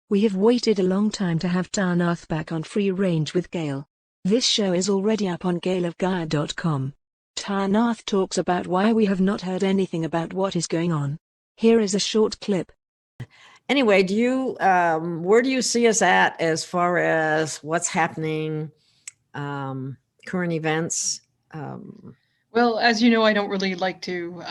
We have waited a long time to have Tanaath back on Free Range with Gail. This show is already up on gailofgaia.com. Tanaath talks about why we have not heard anything about what is going on. Here is a short clip. Anyway, where do you see us at as far as what's happening, current events? Well, as you know, I don't really like to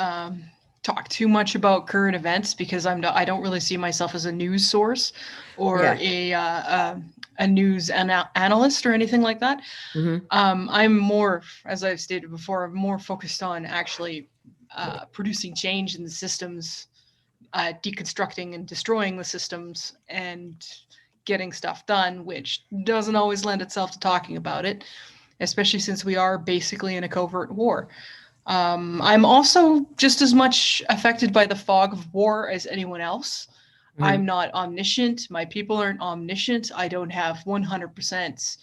talk too much about current events because I don't really see myself as a news source or a news analyst or anything like that. Mm-hmm. I'm more, as I've stated before, more focused on actually producing change in the systems, deconstructing and destroying the systems, and getting stuff done, which doesn't always lend itself to talking about it, especially since we are basically in a covert war. I'm also just as much affected by the fog of war as anyone else. Mm-hmm. I'm not omniscient. My people aren't omniscient. I don't have 100%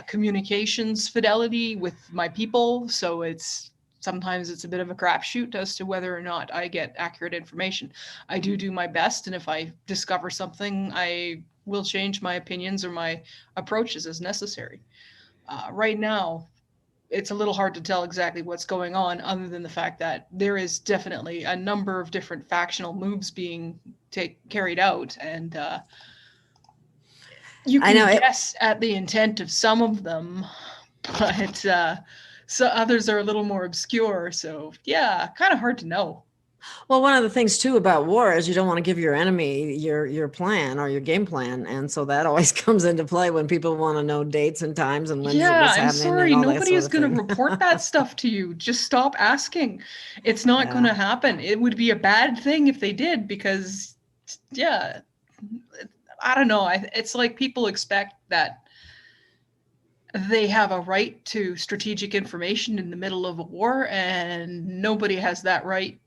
communications fidelity with my people, so sometimes it's a bit of a crapshoot as to whether or not I get accurate information. I do my best, and if I discover something, I will change my opinions or my approaches as necessary. Right now, it's a little hard to tell exactly what's going on, other than the fact that there is definitely a number of different factional moves being carried out, and you can guess at the intent of some of them, but so others are a little more obscure. So yeah, kind of hard to know. Well, one of the things too about war is you don't want to give your enemy your plan or your game plan, and so that always comes into play when people want to know dates and times and what's happening. I'm sorry, nobody is going to report that stuff to you. Just stop asking. It's not going to happen. It would be a bad thing if they did, because I don't know. It's like people expect that they have a right to strategic information in the middle of a war, and nobody has that right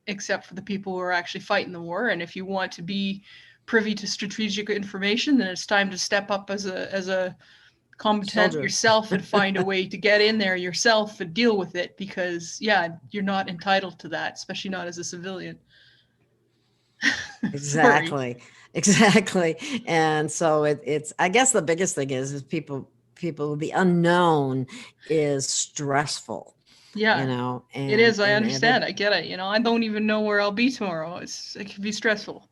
except for the people who are actually fighting the war. And if you want to be privy to strategic information, then it's time to step up as a combatant yourself and find a way to get in there yourself and deal with it, because you're not entitled to that, especially not as a civilian. Exactly. And so it's I guess the biggest thing is people, the unknown is stressful. Yeah, it is. I understand. I get it. I don't even know where I'll be tomorrow. It can be stressful.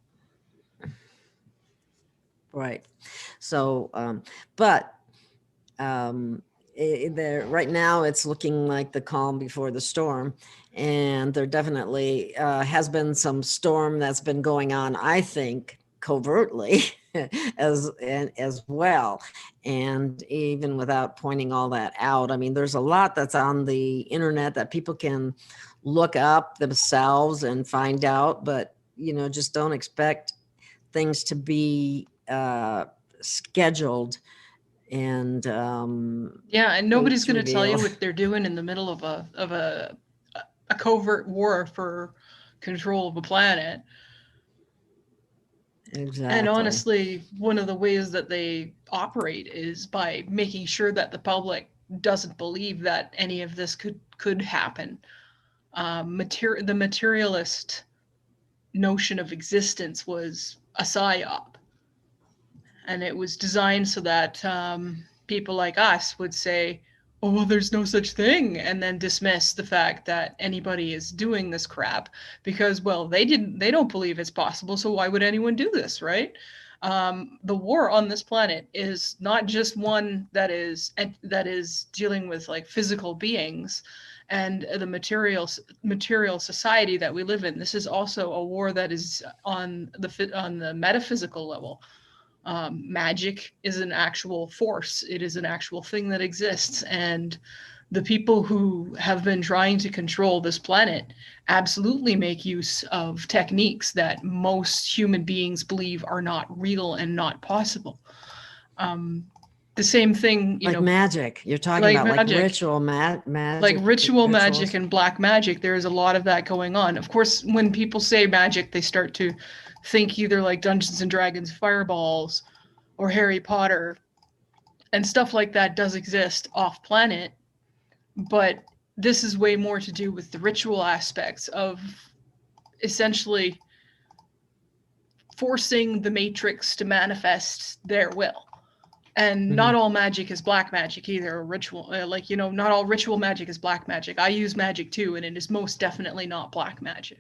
Right. So, but right now it's looking like the calm before the storm, and there definitely has been some storm that's been going on, I think, covertly as well. And even without pointing all that out, I mean, there's a lot that's on the internet that people can look up themselves and find out, but just don't expect things to be scheduled. And and nobody's going to tell you what they're doing in the middle of a covert war for control of a planet. Exactly. And honestly, one of the ways that they operate is by making sure that the public doesn't believe that any of this could happen. The materialist notion of existence was a psyop, and it was designed so that people like us would say, oh, well, there's no such thing, and then dismiss the fact that anybody is doing this crap because, well, they don't believe it's possible, so why would anyone do this, right? The war on this planet is not just one that is dealing with like physical beings and the material society that we live in. This is also a war that is on the metaphysical level. Magic is an actual force. It is an actual thing that exists. And the people who have been trying to control this planet absolutely make use of techniques that most human beings believe are not real and not possible. The same thing, like magic. You're talking about magic. Like ritual magic. Like ritual magic and black magic. There is a lot of that going on. Of course, when people say magic, they start to think either like Dungeons and Dragons fireballs or Harry Potter, and stuff like that does exist off planet, but this is way more to do with the ritual aspects of essentially forcing the matrix to manifest their will. And not all magic is black magic either. Ritual, not all ritual magic is black magic. I use magic too, and it is most definitely not black magic.